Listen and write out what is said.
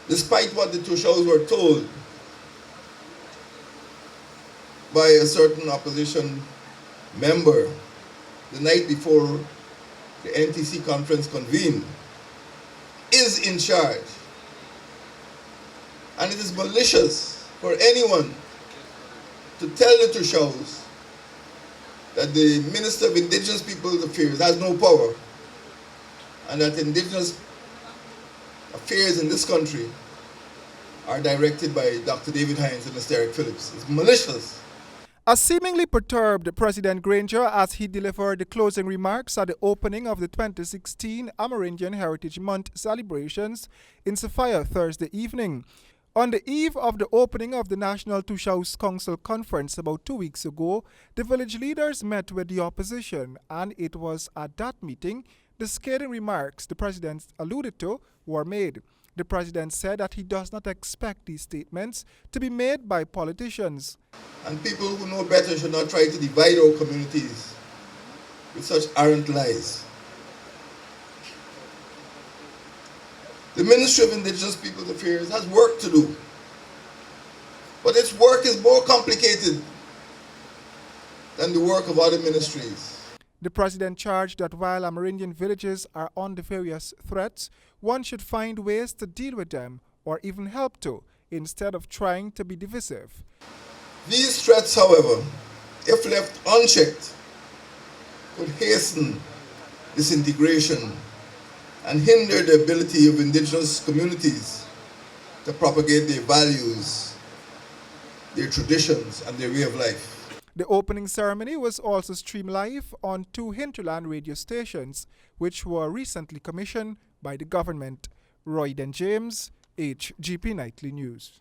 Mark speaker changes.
Speaker 1: Despite what the Tushos were told by a certain opposition member the night before the NTC conference convened, is in charge. And it is malicious for anyone to tell the Tushos that the Minister of Indigenous Peoples Affairs has no power and that Indigenous affairs in this country are directed by Dr. David Hines and Mr. Eric Phillips. It's malicious.
Speaker 2: As seemingly perturbed President Granger as he delivered the closing remarks at the opening of the 2016 Amerindian Heritage Month celebrations in Sophia Thursday evening. On the eve of the opening of the National Tushaus Council Conference about 2 weeks ago, the village leaders met with the opposition, and it was at that meeting the scathing remarks the president alluded to were made. The president said that he does not expect these statements to be made by politicians.
Speaker 1: And people who know better should not try to divide our communities with such arrant lies. The Ministry of Indigenous Peoples Affairs has work to do, but its work is more complicated than the work of other ministries.
Speaker 2: The president charged that while Amerindian villages are under various threats, one should find ways to deal with them or even help to, instead of trying to be divisive.
Speaker 1: These threats, however, if left unchecked, could hasten disintegration and hinder the ability of indigenous communities to propagate their values, their traditions, and their way of life.
Speaker 2: The opening ceremony was also streamed live on 2 hinterland radio stations, which were recently commissioned by the government. Royden James, HGP Nightly News.